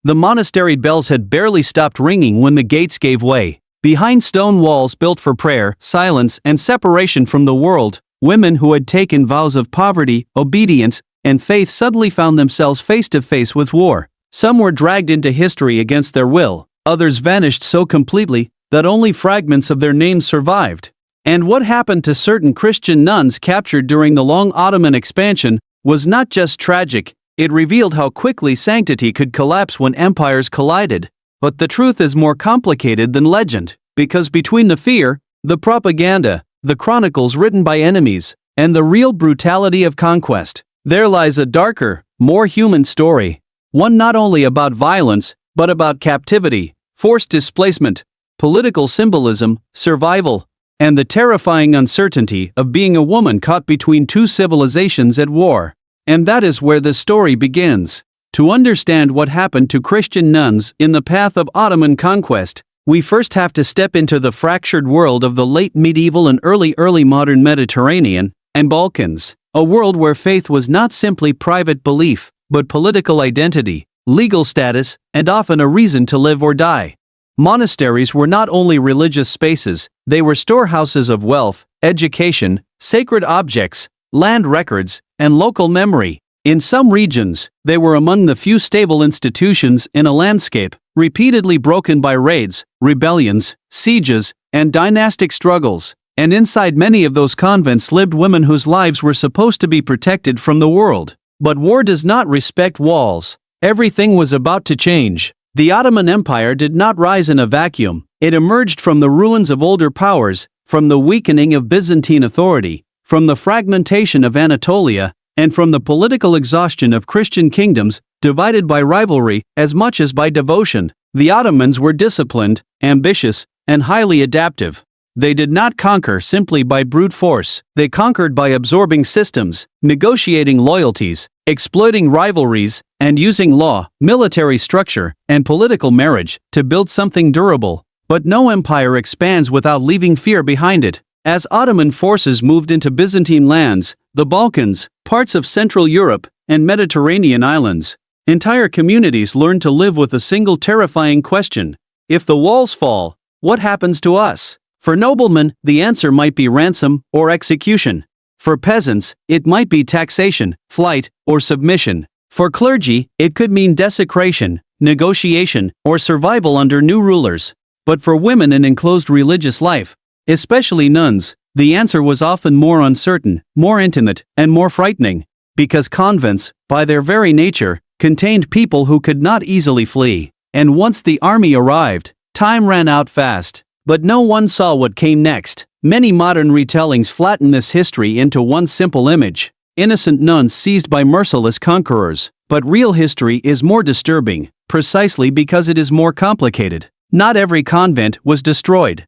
The monastery bells had barely stopped ringing when the gates gave way. Behind stone walls built for prayer, silence, and separation from the world, women who had taken vows of poverty, obedience, and faith suddenly found themselves face to face with war. Some were dragged into history against their will, others vanished so completely that only fragments of their names survived. And what happened to certain Christian nuns captured during the long Ottoman expansion was not just tragic, it revealed how quickly sanctity could collapse when empires collided. But the truth is more complicated than legend, because between the fear, the propaganda, the chronicles written by enemies, and the real brutality of conquest, there lies a darker, more human story. One not only about violence, but about captivity, forced displacement, political symbolism, survival, and the terrifying uncertainty of being a woman caught between two civilizations at war. And that is where the story begins. To understand what happened to Christian nuns in the path of Ottoman conquest, we first have to step into the fractured world of the late medieval and early modern Mediterranean and Balkans, a world where faith was not simply private belief, but political identity, legal status, and often a reason to live or die. Monasteries were not only religious spaces, they were storehouses of wealth, education, sacred objects, land records, and local memory. In some regions, they were among the few stable institutions in a landscape repeatedly broken by raids, rebellions, sieges, and dynastic struggles. And inside many of those convents lived women whose lives were supposed to be protected from the world. But war does not respect walls. Everything was about to change. The Ottoman Empire did not rise in a vacuum. It emerged from the ruins of older powers, from the weakening of Byzantine authority, from the fragmentation of Anatolia, and from the political exhaustion of Christian kingdoms, divided by rivalry as much as by devotion. The Ottomans were disciplined, ambitious, and highly adaptive. They did not conquer simply by brute force. They conquered by absorbing systems, negotiating loyalties, exploiting rivalries, and using law, military structure, and political marriage to build something durable. But no empire expands without leaving fear behind it. As Ottoman forces moved into Byzantine lands, the Balkans, parts of Central Europe, and Mediterranean islands, entire communities learned to live with a single terrifying question: if the walls fall, what happens to us? For noblemen, the answer might be ransom or execution. For peasants, it might be taxation, flight, or submission. For clergy, it could mean desecration, negotiation, or survival under new rulers. But for women in enclosed religious life, especially nuns, the answer was often more uncertain, more intimate, and more frightening. Because convents, by their very nature, contained people who could not easily flee. And once the army arrived, time ran out fast. But no one saw what came next. Many modern retellings flatten this history into one simple image: innocent nuns seized by merciless conquerors. But real history is more disturbing, precisely because it is more complicated. Not every convent was destroyed.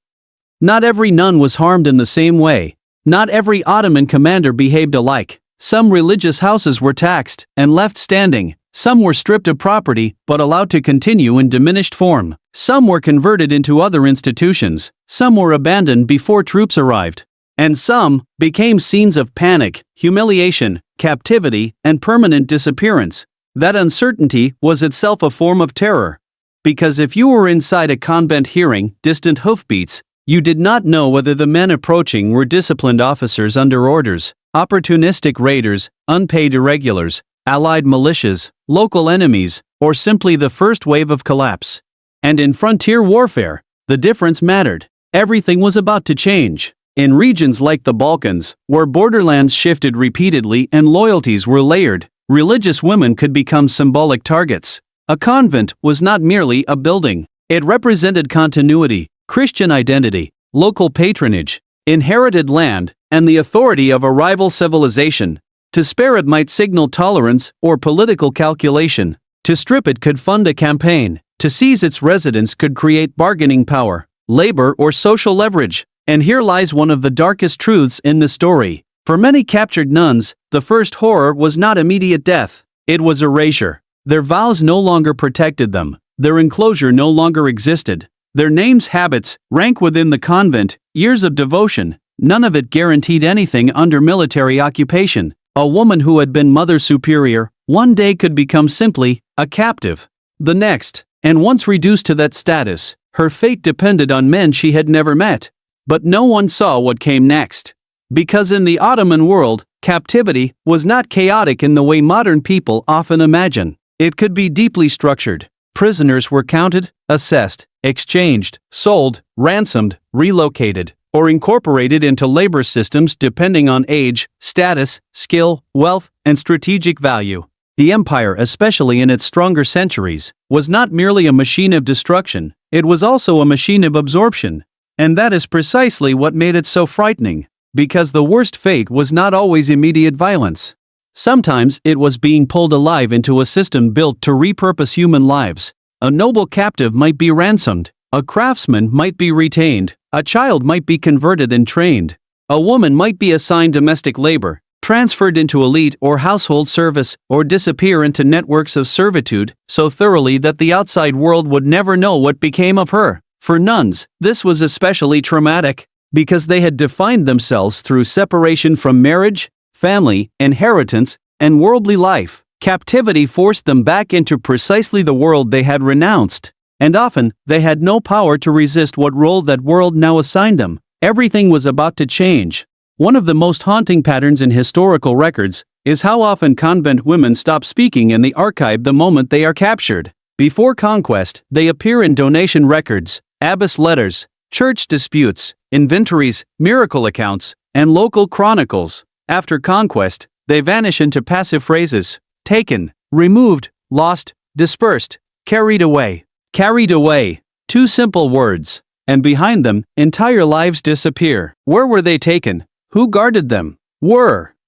Not every nun was harmed in the same way. Not every Ottoman commander behaved alike. Some religious houses were taxed and left standing. Some were stripped of property but allowed to continue in diminished form. Some were converted into other institutions. Some were abandoned before troops arrived. And some became scenes of panic, humiliation, captivity, and permanent disappearance. That uncertainty was itself a form of terror. Because if you were inside a convent hearing distant hoofbeats, you did not know whether the men approaching were disciplined officers under orders, opportunistic raiders, unpaid irregulars, allied militias, local enemies, or simply the first wave of collapse. And in frontier warfare, the difference mattered. Everything was about to change. In regions like the Balkans, where borderlands shifted repeatedly and loyalties were layered, religious women could become symbolic targets. A convent was not merely a building. It represented continuity, Christian identity, local patronage, inherited land, and the authority of a rival civilization. To spare it might signal tolerance or political calculation. To strip it could fund a campaign. To seize its residents could create bargaining power, labor, or social leverage. And here lies one of the darkest truths in the story. For many captured nuns, the first horror was not immediate death. It was erasure. Their vows no longer protected them. Their enclosure no longer existed. Their names, habits, rank within the convent, years of devotion, none of it guaranteed anything under military occupation. A woman who had been Mother Superior, one day could become simply a captive. the next, and once reduced to that status, her fate depended on men she had never met. But no one saw what came next. Because in the Ottoman world, captivity was not chaotic in the way modern people often imagine. It could be deeply structured. Prisoners were counted, assessed, exchanged, sold, ransomed, relocated, or incorporated into labor systems depending on age, status, skill, wealth, and strategic value. The empire, especially in its stronger centuries, was not merely a machine of destruction, it was also a machine of absorption. And that is precisely what made it so frightening, because the worst fate was not always immediate violence. Sometimes it was being pulled alive into a system built to repurpose human lives. A noble captive might be ransomed, a craftsman might be retained, a child might be converted and trained, a woman might be assigned domestic labor, transferred into elite or household service, or disappear into networks of servitude so thoroughly that the outside world would never know what became of her. For nuns, this was especially traumatic, because they had defined themselves through separation from marriage, family, inheritance, and worldly life. Captivity forced them back into precisely the world they had renounced, and often they had no power to resist what role that world now assigned them. Everything was about to change. One of the most haunting patterns in historical records is how often convent women stop speaking in the archive the moment they are captured. Before conquest, they appear in donation records, abbess letters, church disputes, inventories, miracle accounts, and local chronicles. After conquest, they vanish into passive phrases: taken, removed, lost, dispersed, carried away. Carried away. Two simple words. And behind them, entire lives disappear. Where were they taken? Who guarded them?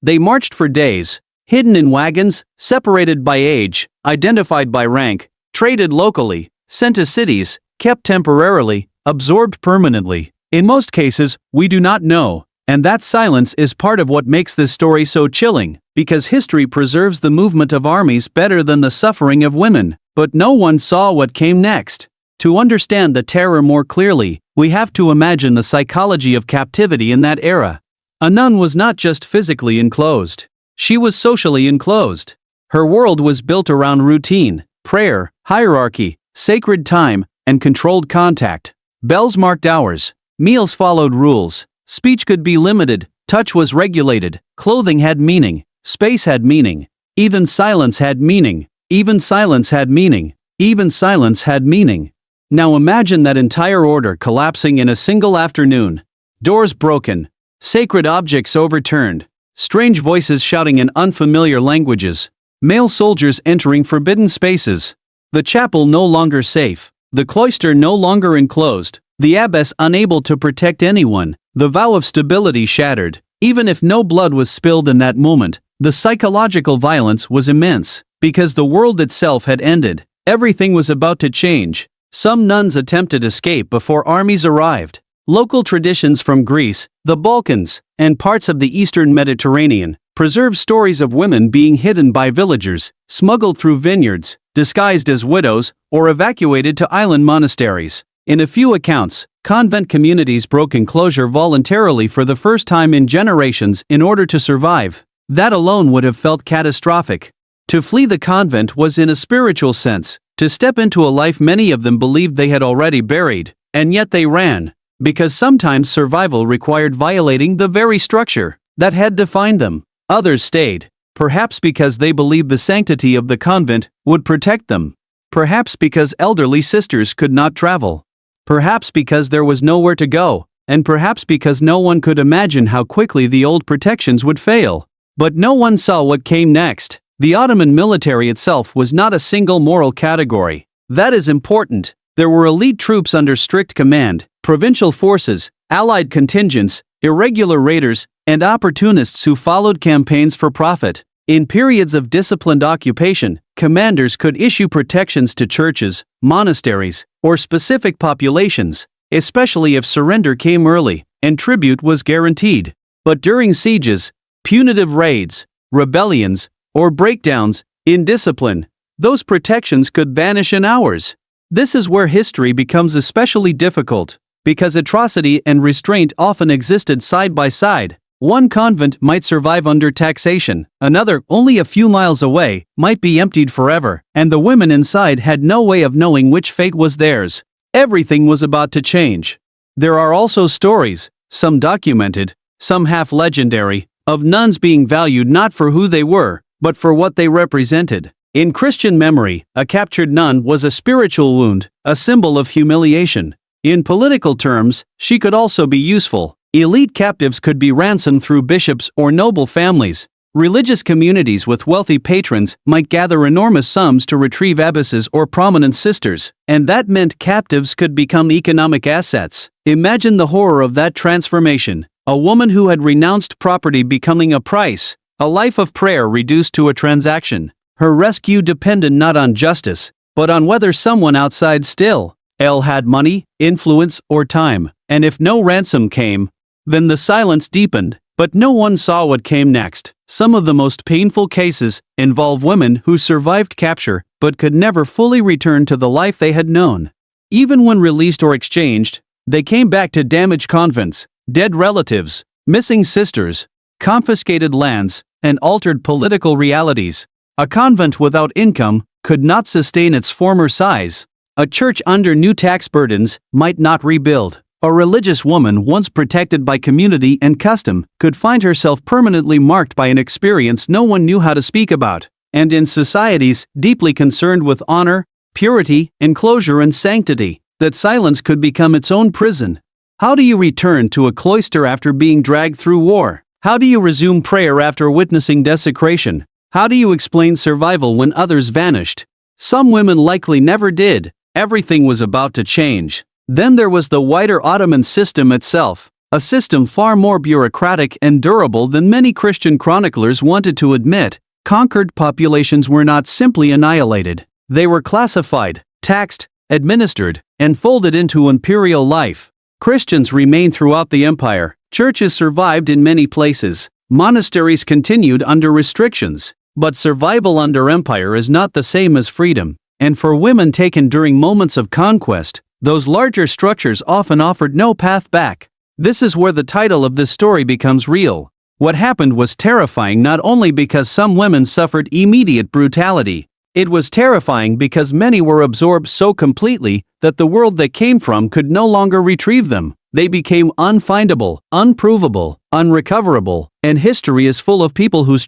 They marched for days, hidden in wagons, separated by age, identified by rank, traded locally, sent to cities, kept temporarily, absorbed permanently. In most cases, we do not know, and that silence is part of what makes this story so chilling, because history preserves the movement of armies better than the suffering of women, but no one saw what came next. To understand the terror more clearly, we have to imagine the psychology of captivity in that era. A nun was not just physically enclosed. She was socially enclosed. Her world was built around routine, prayer, hierarchy, sacred time, and controlled contact. Bells marked hours. Meals followed rules. Speech could be limited. Touch was regulated. Clothing had meaning. Space had meaning. Even silence had meaning. Even silence had meaning. Even silence had meaning. Now imagine that entire order collapsing in a single afternoon. Doors broken. Sacred objects overturned. Strange voices shouting in unfamiliar languages. Male soldiers entering forbidden spaces. The chapel no longer safe. The cloister no longer enclosed. The abbess unable to protect anyone. The vow of stability shattered. Even if no blood was spilled in that moment, the psychological violence was immense, because the world itself had ended. Everything was about to change. Some nuns attempted escape before armies arrived. Local traditions from Greece, the Balkans, and parts of the eastern Mediterranean preserve stories of women being hidden by villagers, smuggled through vineyards, disguised as widows, or evacuated to island monasteries. In a few accounts, convent communities broke enclosure voluntarily for the first time in generations in order to survive. That alone would have felt catastrophic. To flee the convent was, in a spiritual sense, to step into a life many of them believed they had already buried, and yet they ran. Because sometimes survival required violating the very structure that had defined them. Others stayed, perhaps because they believed the sanctity of the convent would protect them. Perhaps because elderly sisters could not travel. Perhaps because there was nowhere to go, and perhaps because no one could imagine how quickly the old protections would fail. But no one saw what came next. The Ottoman military itself was not a single moral category. That is important. There were elite troops under strict command, provincial forces, allied contingents, irregular raiders, and opportunists who followed campaigns for profit. In periods of disciplined occupation, commanders could issue protections to churches, monasteries, or specific populations, especially if surrender came early and tribute was guaranteed. But during sieges, punitive raids, rebellions, or breakdowns in discipline, those protections could vanish in hours. This is where history becomes especially difficult, because atrocity and restraint often existed side by side. One convent might survive under taxation, another, only a few miles away, might be emptied forever, and the women inside had no way of knowing which fate was theirs. Everything was about to change. There are also stories, some documented, some half-legendary, of nuns being valued not for who they were, but for what they represented. In Christian memory, a captured nun was a spiritual wound, a symbol of humiliation. In political terms, she could also be useful. Elite captives could be ransomed through bishops or noble families. Religious communities with wealthy patrons might gather enormous sums to retrieve abbesses or prominent sisters, and that meant captives could become economic assets. Imagine the horror of that transformation. A woman who had renounced property becoming a price, a life of prayer reduced to a transaction. Her rescue depended not on justice, but on whether someone outside still had money, influence, or time. And if no ransom came, then the silence deepened, but no one saw what came next. Some of the most painful cases involve women who survived capture but could never fully return to the life they had known. Even when released or exchanged, they came back to damaged convents, dead relatives, missing sisters, confiscated lands, and altered political realities. A convent without income could not sustain its former size. A church under new tax burdens might not rebuild. A religious woman once protected by community and custom could find herself permanently marked by an experience no one knew how to speak about. And in societies deeply concerned with honor, purity, enclosure, and sanctity, that silence could become its own prison. How do you return to a cloister after being dragged through war? How do you resume prayer after witnessing desecration? How do you explain survival when others vanished? Some women likely never did. Everything was about to change. Then there was the wider Ottoman system itself, a system far more bureaucratic and durable than many Christian chroniclers wanted to admit. Conquered populations were not simply annihilated. They were classified, taxed, administered, and folded into imperial life. Christians remained throughout the empire. Churches survived in many places. Monasteries continued under restrictions. But survival under empire is not the same as freedom. And for women taken during moments of conquest, those larger structures often offered no path back. This is where the title of this story becomes real. What happened was terrifying not only because some women suffered immediate brutality. It was terrifying because many were absorbed so completely that the world they came from could no longer retrieve them. They became unfindable, unprovable, unrecoverable, and history is full of people whose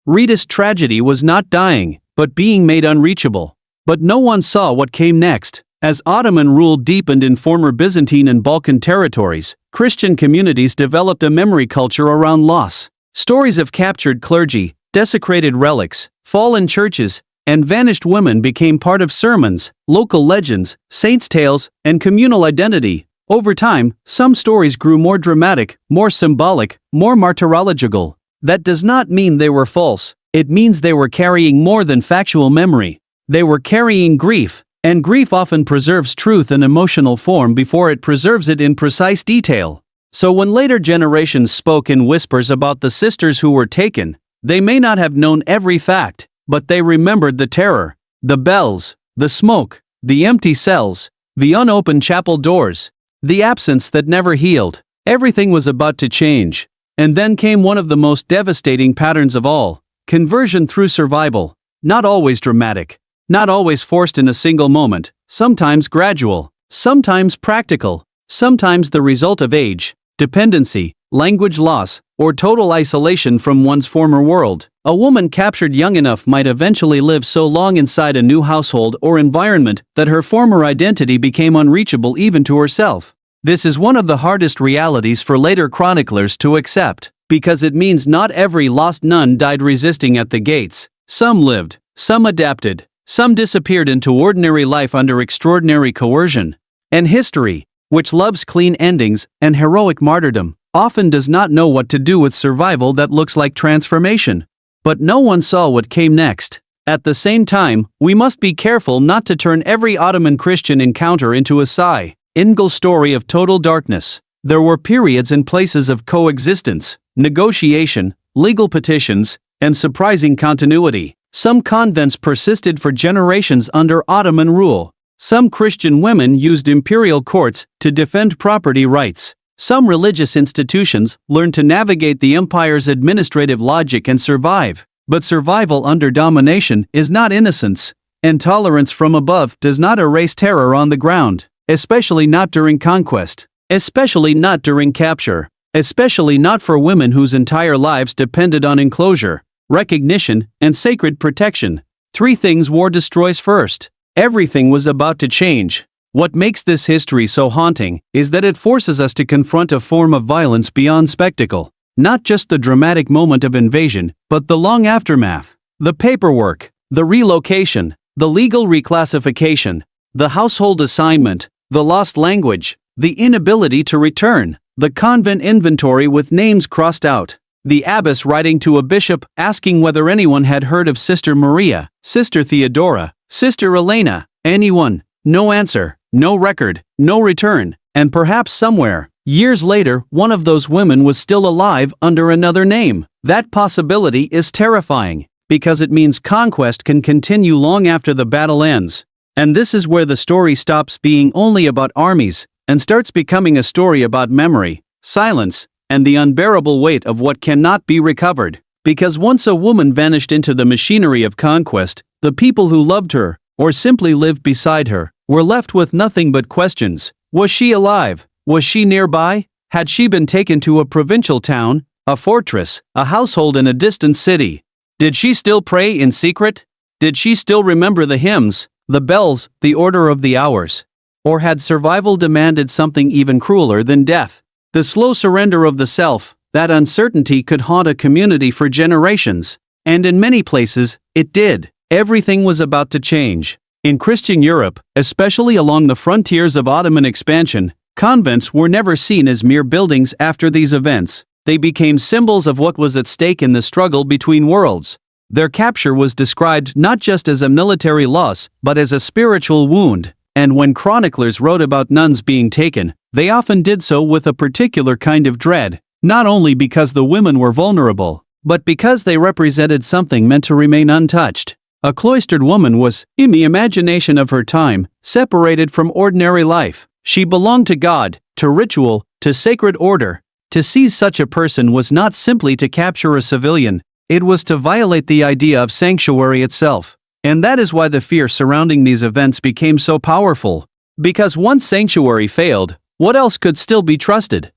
Rita's tragedy was not dying, but being made unreachable. But no one saw what came next. As Ottoman rule deepened in former Byzantine and Balkan territories, Christian communities developed a memory culture around loss. Stories of captured clergy, desecrated relics, fallen churches, and vanished women became part of sermons, local legends, saints' tales, and communal identity. Over time, some stories grew more dramatic, more symbolic, more martyrological. That does not mean they were false. It means they were carrying more than factual memory. They were carrying grief. And grief often preserves truth in emotional form before it preserves it in precise detail. So when later generations spoke in whispers about the sisters who were taken, they may not have known every fact, but they remembered the terror, the bells, the smoke, the empty cells, the unopened chapel doors, the absence that never healed. Everything was about to change. And then came one of the most devastating patterns of all: conversion through survival. Not always dramatic. Not always forced in a single moment, sometimes gradual, sometimes practical, sometimes the result of age, dependency, language loss, or total isolation from one's former world. A woman captured young enough might eventually live so long inside a new household or environment that her former identity became unreachable even to herself. This is one of the hardest realities for later chroniclers to accept, because it means not every lost nun died resisting at the gates. Some lived, some adapted. Some disappeared into ordinary life under extraordinary coercion. And history, which loves clean endings and heroic martyrdom, often does not know what to do with survival that looks like transformation. But no one saw what came next. At the same time, we must be careful not to turn every Ottoman Christian encounter into a single story of total darkness. There were periods and places of coexistence, negotiation, legal petitions, and surprising continuity. Some convents persisted for generations under Ottoman rule. Some Christian women used imperial courts to defend property rights. Some religious institutions learned to navigate the empire's administrative logic and survive. But survival under domination is not innocence. Intolerance from above does not erase terror on the ground, especially not during conquest, especially not during capture, especially not for women whose entire lives depended on enclosure, recognition, and sacred protection. 3 things war destroys first. Everything was about to change. What makes this history so haunting is that it forces us to confront a form of violence beyond spectacle. Not just the dramatic moment of invasion, but the long aftermath. The paperwork, the relocation, the legal reclassification, the household assignment, the lost language, the inability to return, the convent inventory with names crossed out, the abbess writing to a bishop asking whether anyone had heard of Sister Maria, Sister Theodora, Sister Elena, anyone. No answer, no record, no return, and perhaps somewhere, years later, one of those women was still alive under another name. That possibility is terrifying, because it means conquest can continue long after the battle ends. And this is where the story stops being only about armies, and starts becoming a story about memory, silence, and the unbearable weight of what cannot be recovered. Because once a woman vanished into the machinery of conquest, the people who loved her, or simply lived beside her, were left with nothing but questions. Was she alive? Was she nearby? Had she been taken to a provincial town, a fortress, a household in a distant city? Did she still pray in secret? Did she still remember the hymns, the bells, the order of the hours? Or had survival demanded something even crueler than death? The slow surrender of the self, that uncertainty could haunt a community for generations. And in many places, it did. Everything was about to change. In Christian Europe, especially along the frontiers of Ottoman expansion, convents were never seen as mere buildings after these events. They became symbols of what was at stake in the struggle between worlds. Their capture was described not just as a military loss, but as a spiritual wound. And when chroniclers wrote about nuns being taken, they often did so with a particular kind of dread, not only because the women were vulnerable, but because they represented something meant to remain untouched. A cloistered woman was, in the imagination of her time, separated from ordinary life. She belonged to God, to ritual, to sacred order. To seize such a person was not simply to capture a civilian, it was to violate the idea of sanctuary itself. And that is why the fear surrounding these events became so powerful. Because once sanctuary failed, what else could still be trusted?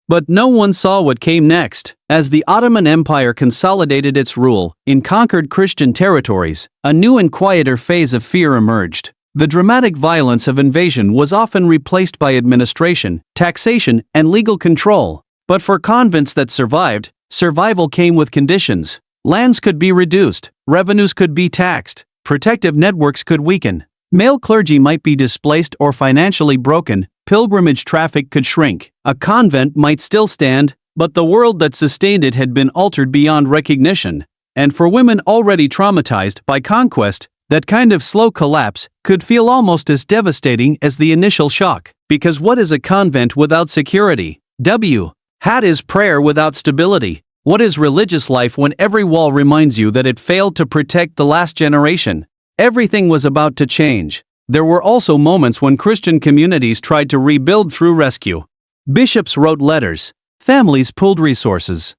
But no one saw what came next. As the Ottoman Empire consolidated its rule in conquered Christian territories, a new and quieter phase of fear emerged. The dramatic violence of invasion was often replaced by administration, taxation, and legal control. But for convents that survived, survival came with conditions. Lands could be reduced, revenues could be taxed, protective networks could weaken, male clergy might be displaced or financially broken, pilgrimage traffic could shrink. A convent might still stand, but the world that sustained it had been altered beyond recognition. And for women already traumatized by conquest, that kind of slow collapse could feel almost as devastating as the initial shock. Because what is a convent without security? What is prayer without stability? What is religious life when every wall reminds you that it failed to protect the last generation? Everything was about to change. There were also moments when Christian communities tried to rebuild through rescue. Bishops wrote letters. Families pulled resources.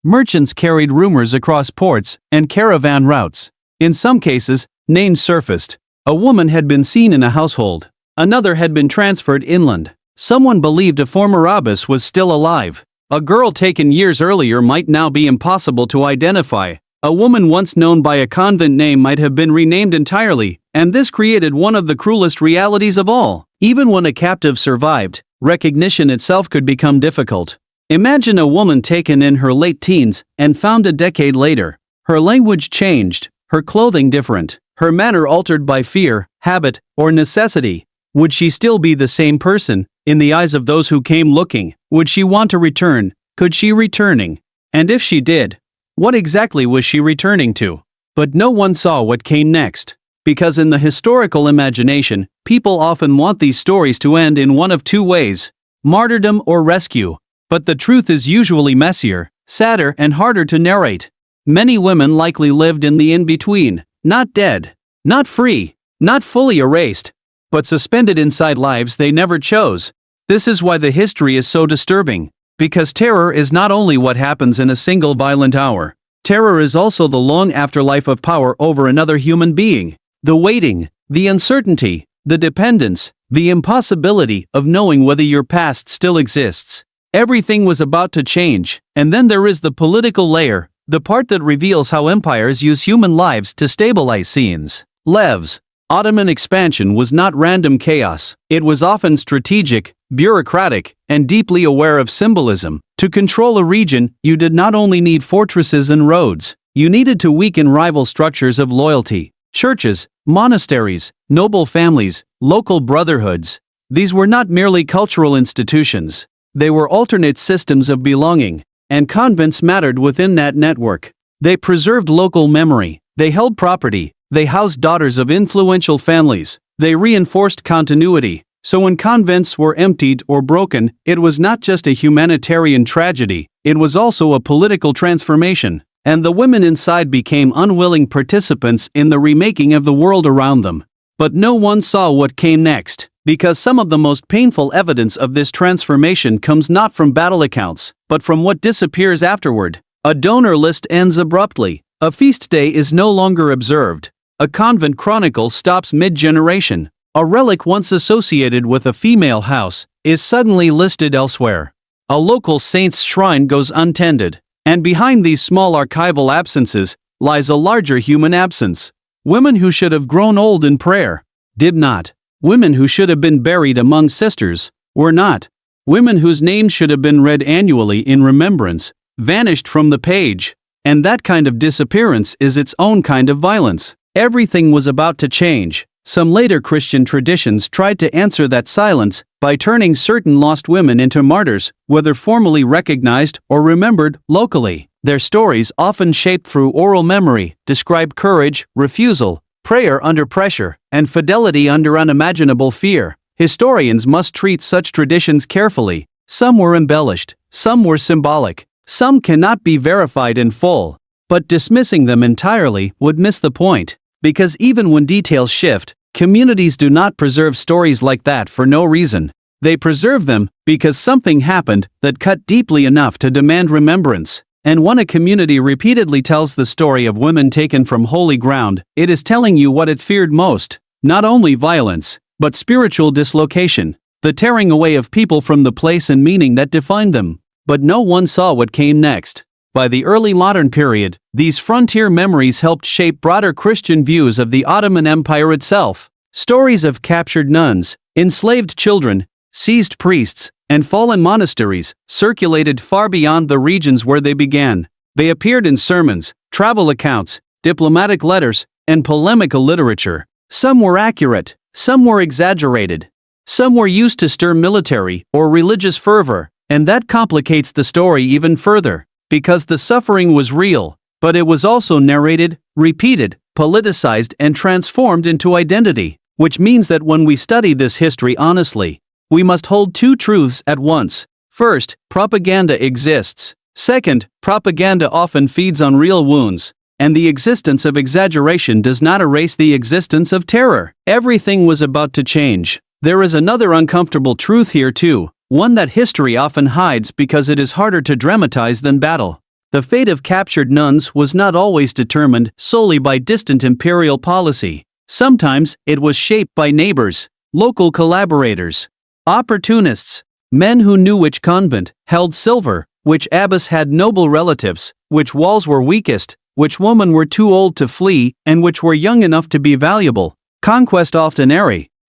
Merchants carried rumors across ports and caravan routes. In some cases, names surfaced. A woman had been seen in a household. Another had been transferred inland. Someone believed a former abbess was still alive. A girl taken years earlier might now be impossible to identify. A woman once known by a convent name might have been renamed entirely, and this created one of the cruelest realities of all. Even when a captive survived, recognition itself could become difficult. Imagine a woman taken in her late teens and found a decade later. Her language changed, her clothing different, her manner altered by fear, habit, or necessity. Would she still be the same person, in the eyes of those who came looking? Would she want to return? Could she returning? And if she did, what exactly was she returning to? But no one saw what came next. Because in the historical imagination, people often want these stories to end in one of two ways: martyrdom or rescue. But the truth is usually messier, sadder, and harder to narrate. Many women likely lived in the in-between, not dead, not free, not fully erased, but suspended inside lives they never chose. This is why the history is so disturbing. Because terror is not only what happens in a single violent hour. Terror is also the long afterlife of power over another human being. The waiting, the uncertainty, the dependence, the impossibility of knowing whether your past still exists. Everything was about to change, and then there is the political layer, the part that reveals how empires use human lives to stabilize scenes. Lev's Ottoman expansion was not random chaos. It was often strategic, bureaucratic, and deeply aware of symbolism. To control a region, you did not only need fortresses and roads, you needed to weaken rival structures of loyalty. Churches, monasteries, noble families, local brotherhoods. These were not merely cultural institutions. They were alternate systems of belonging, and convents mattered within that network. They preserved local memory, they held property, they housed daughters of influential families, they reinforced continuity. So when convents were emptied or broken, it was not just a humanitarian tragedy, it was also a political transformation. And the women inside became unwilling participants in the remaking of the world around them. But no one saw what came next, because some of the most painful evidence of this transformation comes not from battle accounts, but from what disappears afterward. A donor list ends abruptly, a feast day is no longer observed, a convent chronicle stops mid-generation, a relic once associated with a female house is suddenly listed elsewhere. A local saint's shrine goes untended. And behind these small archival absences lies a larger human absence. Women who should have grown old in prayer did not. Women who should have been buried among sisters were not. Women whose names should have been read annually in remembrance vanished from the page. And that kind of disappearance is its own kind of violence. Everything was about to change. Some later Christian traditions tried to answer that silence by turning certain lost women into martyrs, whether formally recognized or remembered locally. Their stories, often shaped through oral memory, describe courage, refusal, prayer under pressure, and fidelity under unimaginable fear. Historians must treat such traditions carefully. Some were embellished, some were symbolic, some cannot be verified in full. But dismissing them entirely would miss the point. Because even when details shift, communities do not preserve stories like that for no reason. They preserve them because something happened that cut deeply enough to demand remembrance. And when a community repeatedly tells the story of women taken from holy ground, it is telling you what it feared most. Not only violence, but spiritual dislocation. The tearing away of people from the place and meaning that defined them. But no one saw what came next. By the early modern period, these frontier memories helped shape broader Christian views of the Ottoman Empire itself. Stories of captured nuns, enslaved children, seized priests, and fallen monasteries circulated far beyond the regions where they began. They appeared in sermons, travel accounts, diplomatic letters, and polemical literature. Some were accurate, some were exaggerated. Some were used to stir military or religious fervor, and that complicates the story even further. Because the suffering was real, but it was also narrated, repeated, politicized, and transformed into identity, which means that when we study this history honestly, we must hold two truths at once. First, propaganda exists. Second, propaganda often feeds on real wounds, and the existence of exaggeration does not erase the existence of terror. Everything was about to change. There is another uncomfortable truth here too. One that history often hides because it is harder to dramatize than battle. The fate of captured nuns was not always determined solely by distant imperial policy. Sometimes it was shaped by neighbors, local collaborators, opportunists, men who knew which convent held silver, which abbess had noble relatives, which walls were weakest, which women were too old to flee, and which were young enough to be valuable. Conquest often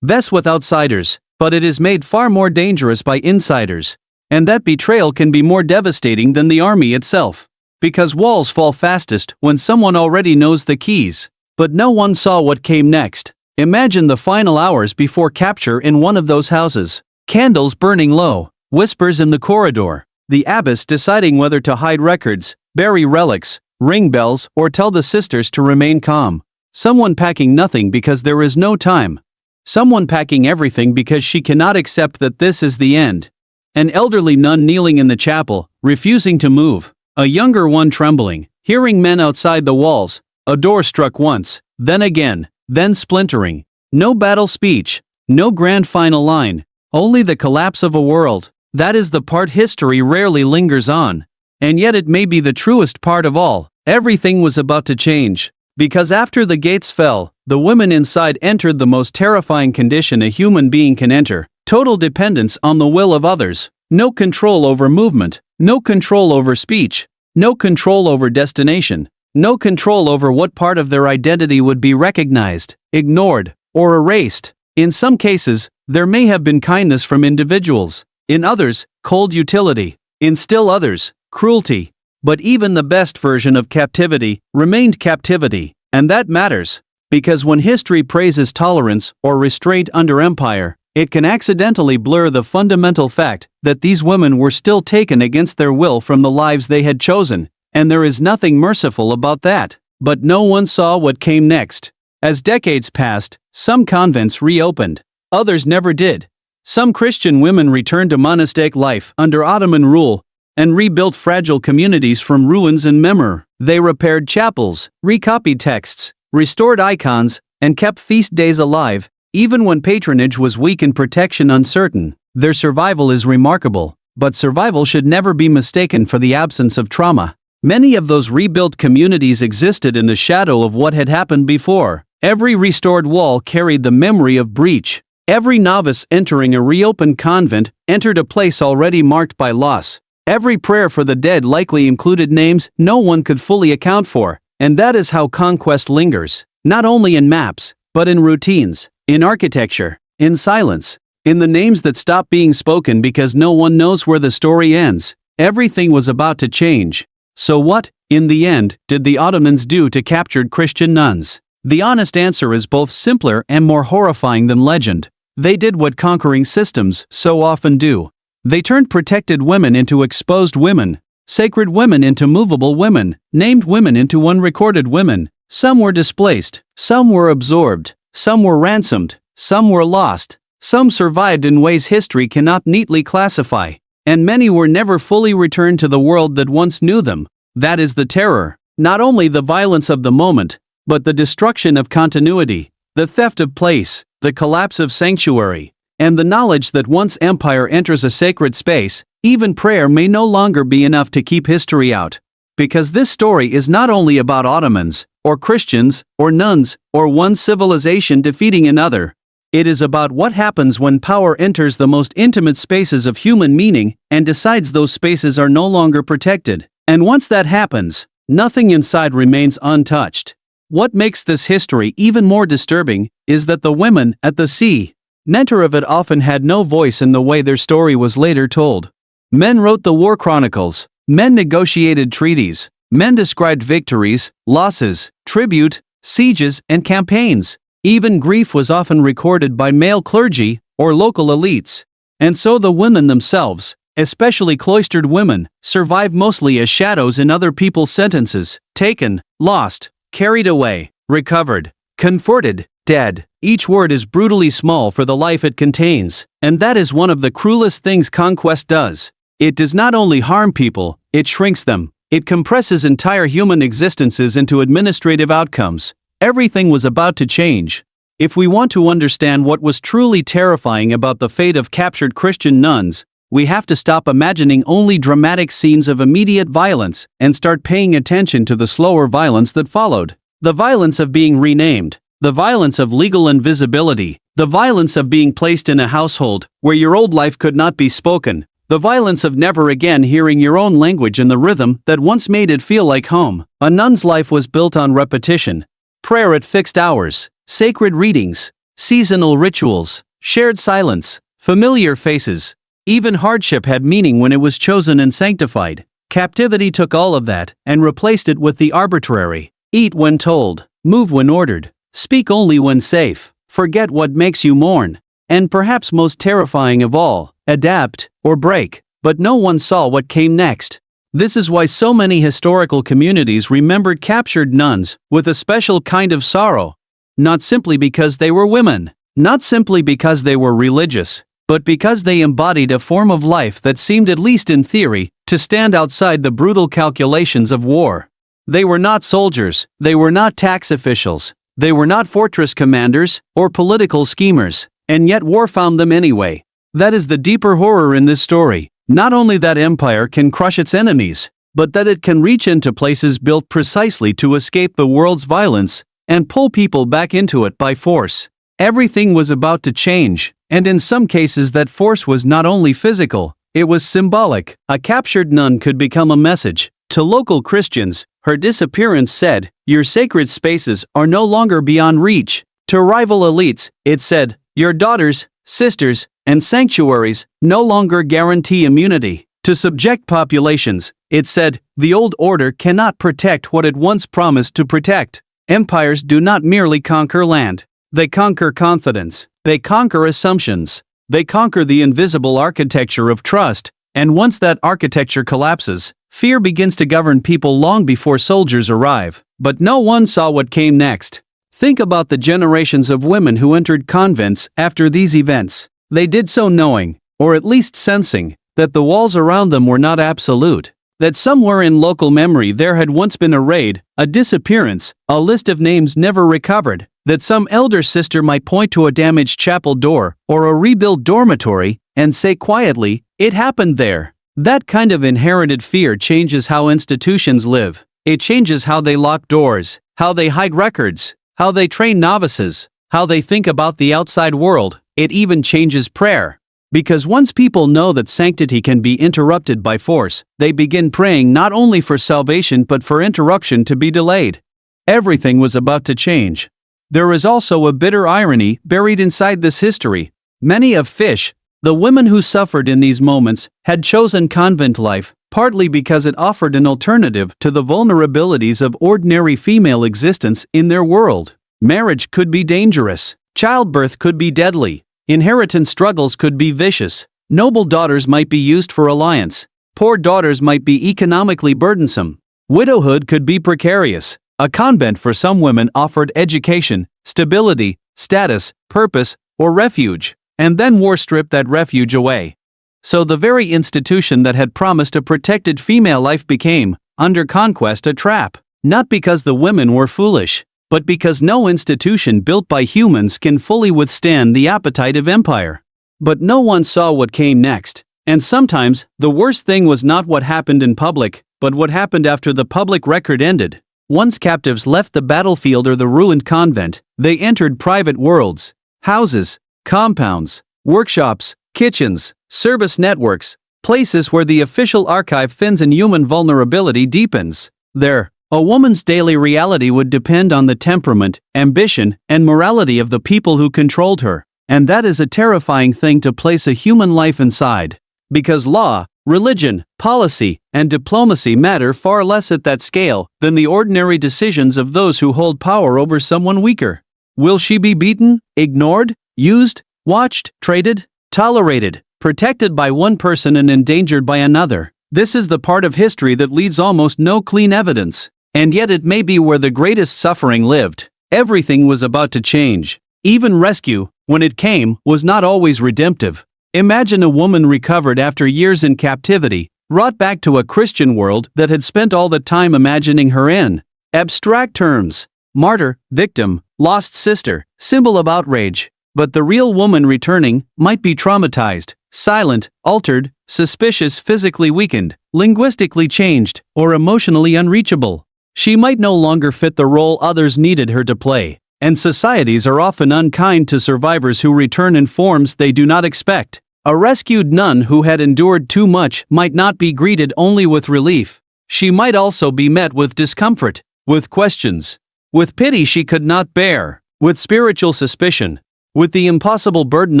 vests with outsiders, but it is made far more dangerous by insiders. And that betrayal can be more devastating than the army itself. Because walls fall fastest when someone already knows the keys. But no one saw what came next. Imagine the final hours before capture in one of those houses. Candles burning low, whispers in the corridor, the abbess deciding whether to hide records, bury relics, ring bells, or tell the sisters to remain calm. Someone packing nothing because there is no time. Someone packing everything because she cannot accept that this is the end. An elderly nun kneeling in the chapel, refusing to move. A younger one trembling, hearing men outside the walls. A door struck once, then again, then splintering. No battle speech, no grand final line, Only the collapse of a world. That is the part history rarely lingers on. And yet it may be the truest part of all. Everything was about to change. Because after the gates fell, the women inside entered the most terrifying condition a human being can enter: total dependence on the will of others. No control over movement, no control over speech, no control over destination, no control over what part of their identity would be recognized, ignored, or erased. In some cases, there may have been kindness from individuals. In others, cold utility. In still others, cruelty. But even the best version of captivity remained captivity, and that matters. Because when history praises tolerance or restraint under empire, it can accidentally blur the fundamental fact that these women were still taken against their will from the lives they had chosen, and there is nothing merciful about that. But no one saw what came next. As decades passed, some convents reopened. Others never did. Some Christian women returned to monastic life under Ottoman rule and rebuilt fragile communities from ruins and memory. They repaired chapels, recopied texts, restored icons, and kept feast days alive, even when patronage was weak and protection uncertain. Their survival is remarkable, but survival should never be mistaken for the absence of trauma. Many of those rebuilt communities existed in the shadow of what had happened before. Every restored wall carried the memory of breach. Every novice entering a reopened convent entered a place already marked by loss. Every prayer for the dead likely included names no one could fully account for, and that is how conquest lingers, not only in maps, but in routines, in architecture, in silence, in the names that stop being spoken because no one knows where the story ends. Everything was about to change. So what, in the end, did the Ottomans do to captured Christian nuns? The honest answer is both simpler and more horrifying than legend. They did what conquering systems so often do. They turned protected women into exposed women, sacred women into movable women, named women into unrecorded women. Some were displaced, some were absorbed, some were ransomed, some were lost, some survived in ways history cannot neatly classify, and many were never fully returned to the world that once knew them. That is the terror, not only the violence of the moment, but the destruction of continuity, the theft of place, the collapse of sanctuary, and the knowledge that once empire enters a sacred space, even prayer may no longer be enough to keep history out. Because this story is not only about Ottomans, or Christians, or nuns, or one civilization defeating another. It is about what happens when power enters the most intimate spaces of human meaning and decides those spaces are no longer protected. And once that happens, nothing inside remains untouched. What makes this history even more disturbing is that the women at the center of it often had no voice in the way their story was later told. Men wrote the war chronicles, men negotiated treaties, men described victories, losses, tribute, sieges, and campaigns. Even grief was often recorded by male clergy or local elites. And so the women themselves, especially cloistered women, survive mostly as shadows in other people's sentences: taken, lost, carried away, recovered, comforted, dead. Each word is brutally small for the life it contains, and that is one of the cruelest things conquest does. It does not only harm people, it shrinks them. It compresses entire human existences into administrative outcomes. Everything was about to change. If we want to understand what was truly terrifying about the fate of captured Christian nuns, we have to stop imagining only dramatic scenes of immediate violence and start paying attention to the slower violence that followed. The violence of being renamed, the violence of legal invisibility, the violence of being placed in a household where your old life could not be spoken, the violence of never again hearing your own language in the rhythm that once made it feel like home. A nun's life was built on repetition, prayer at fixed hours, sacred readings, seasonal rituals, shared silence, familiar faces. Even hardship had meaning when it was chosen and sanctified. Captivity took all of that and replaced it with the arbitrary. Eat when told, move when ordered, speak only when safe, forget what makes you mourn, and perhaps most terrifying of all, adapt or break. But no one saw what came next. This is why so many historical communities remembered captured nuns with a special kind of sorrow. Not simply because they were women, not simply because they were religious, but because they embodied a form of life that seemed, at least in theory, to stand outside the brutal calculations of war. They were not soldiers, they were not tax officials, they were not fortress commanders or political schemers, and yet war found them anyway. That is the deeper horror in this story. Not only that empire can crush its enemies, but that it can reach into places built precisely to escape the world's violence and pull people back into it by force. Everything was about to change, and in some cases that force was not only physical, it was symbolic. A captured nun could become a message. To local Christians, her disappearance said, "Your sacred spaces are no longer beyond reach." To rival elites, it said, "Your daughters, sisters, and sanctuaries no longer guarantee immunity." To subject populations, it said, "The old order cannot protect what it once promised to protect." Empires do not merely conquer land. They conquer confidence. They conquer assumptions. They conquer the invisible architecture of trust, and once that architecture collapses, fear begins to govern people long before soldiers arrive. But no one saw what came next. Think about the generations of women who entered convents after these events. They did so knowing, or at least sensing, that the walls around them were not absolute, that somewhere in local memory there had once been a raid, a disappearance, a list of names never recovered, that some elder sister might point to a damaged chapel door or a rebuilt dormitory and say quietly, "It happened there." That kind of inherited fear changes how institutions live. It changes how they lock doors, how they hide records, how they train novices, how they think about the outside world. It even changes prayer. Because once people know that sanctity can be interrupted by force, they begin praying not only for salvation but for interruption to be delayed. Everything was about to change. There is also a bitter irony buried inside this history. Many of Fish, the women who suffered in these moments, had chosen convent life, partly because it offered an alternative to the vulnerabilities of ordinary female existence in their world. Marriage could be dangerous. Childbirth could be deadly. Inheritance struggles could be vicious. Noble daughters might be used for alliance. Poor daughters might be economically burdensome. Widowhood could be precarious. A convent for some women offered education, stability, status, purpose, or refuge, and then war stripped that refuge away. So the very institution that had promised a protected female life became, under conquest, a trap. Not because the women were foolish, but because no institution built by humans can fully withstand the appetite of empire. But no one saw what came next, and sometimes the worst thing was not what happened in public, but what happened after the public record ended. Once captives left the battlefield or the ruined convent, they entered private worlds, houses, compounds, workshops, kitchens, service networks, places where the official archive thins and human vulnerability deepens. There, a woman's daily reality would depend on the temperament, ambition, and morality of the people who controlled her, and that is a terrifying thing to place a human life inside. Because law, religion, policy, and diplomacy matter far less at that scale than the ordinary decisions of those who hold power over someone weaker. Will she be beaten, ignored, used, watched, traded, tolerated, protected by one person and endangered by another? This is the part of history that leads almost no clean evidence. And yet it may be where the greatest suffering lived. Everything was about to change. Even rescue, when it came, was not always redemptive. Imagine a woman recovered after years in captivity, brought back to a Christian world that had spent all the time imagining her in abstract terms: martyr, victim, lost sister, symbol of outrage. But the real woman returning might be traumatized, silent, altered, suspicious, physically weakened, linguistically changed, or emotionally unreachable. She might no longer fit the role others needed her to play, and societies are often unkind to survivors who return in forms they do not expect. A rescued nun who had endured too much might not be greeted only with relief. She might also be met with discomfort, with questions, with pity she could not bear, with spiritual suspicion, with the impossible burden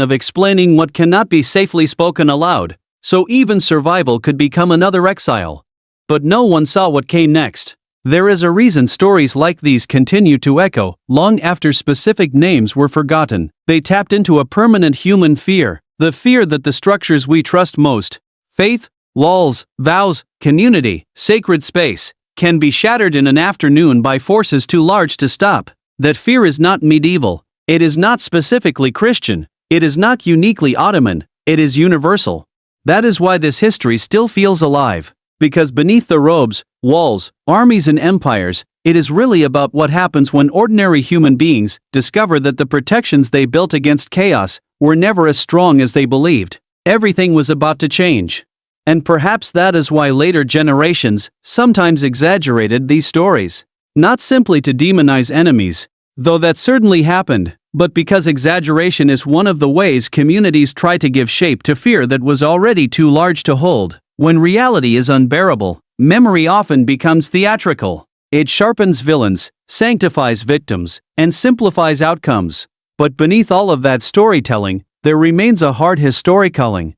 of explaining what cannot be safely spoken aloud, so even survival could become another exile. But no one saw what came next. There is a reason stories like these continue to echo long after specific names were forgotten. They tapped into a permanent human fear, the fear that the structures we trust most, faith, walls, vows, community, sacred space, can be shattered in an afternoon by forces too large to stop. That fear is not medieval. It is not specifically Christian. It is not uniquely Ottoman. It is universal. That is why this history still feels alive. Because beneath the robes, walls, armies and empires, it is really about what happens when ordinary human beings discover that the protections they built against chaos were never as strong as they believed. Everything was about to change. And perhaps that is why later generations sometimes exaggerated these stories. Not simply to demonize enemies, though that certainly happened, but because exaggeration is one of the ways communities try to give shape to fear that was already too large to hold. When reality is unbearable, memory often becomes theatrical. It sharpens villains, sanctifies victims, and simplifies outcomes. But beneath all of that storytelling, there remains a hard historical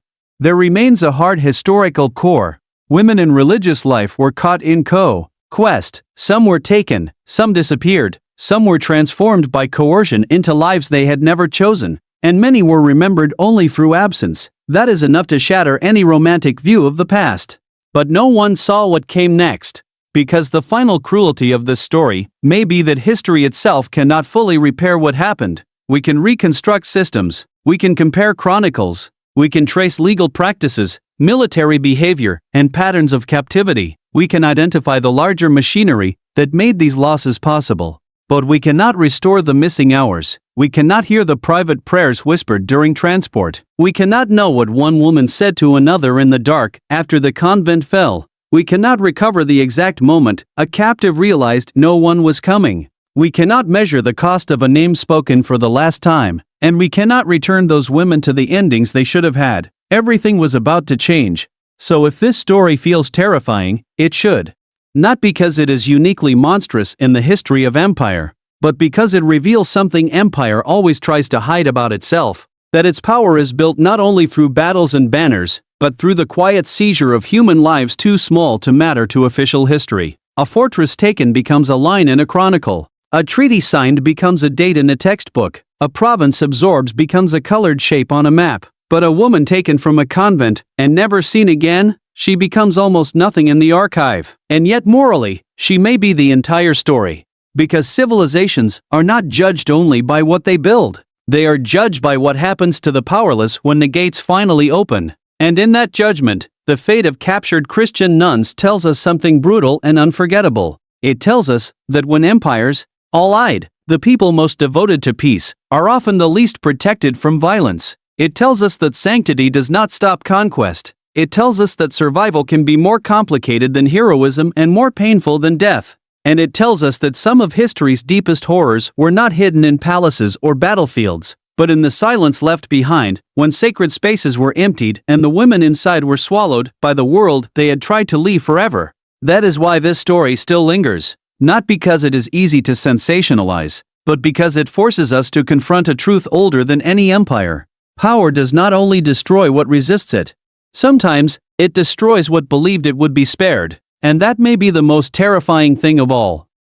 core. Women in religious life were caught in quest. Some were taken, some disappeared, some were transformed by coercion into lives they had never chosen, and many were remembered only through absence. That is enough to shatter any romantic view of the past. But no one saw what came next. Because the final cruelty of this story may be that history itself cannot fully repair what happened. We can reconstruct systems, we can compare chronicles, we can trace legal practices, military behavior, and patterns of captivity. We can identify the larger machinery that made these losses possible. But we cannot restore the missing hours. We cannot hear the private prayers whispered during transport. We cannot know what one woman said to another in the dark after the convent fell. We cannot recover the exact moment a captive realized no one was coming. We cannot measure the cost of a name spoken for the last time, and we cannot return those women to the endings they should have had. Everything was about to change. So if this story feels terrifying, it should. Not because it is uniquely monstrous in the history of empire, but because it reveals something empire always tries to hide about itself, that its power is built not only through battles and banners, but through the quiet seizure of human lives too small to matter to official history. A fortress taken becomes a line in a chronicle. A treaty signed becomes a date in a textbook. A province absorbed becomes a colored shape on a map. But a woman taken from a convent and never seen again, she becomes almost nothing in the archive. And yet morally, she may be the entire story. Because civilizations are not judged only by what they build. They are judged by what happens to the powerless when the gates finally open. And in that judgment, the fate of captured Christian nuns tells us something brutal and unforgettable. It tells us that when empires, allied, the people most devoted to peace, are often the least protected from violence. It tells us that sanctity does not stop conquest. It tells us that survival can be more complicated than heroism and more painful than death. And it tells us that some of history's deepest horrors were not hidden in palaces or battlefields, but in the silence left behind, when sacred spaces were emptied and the women inside were swallowed by the world they had tried to leave forever. That is why this story still lingers, not because it is easy to sensationalize, but because it forces us to confront a truth older than any empire. Power does not only destroy what resists it. Sometimes, it destroys what believed it would be spared, and that may be the most terrifying thing of all.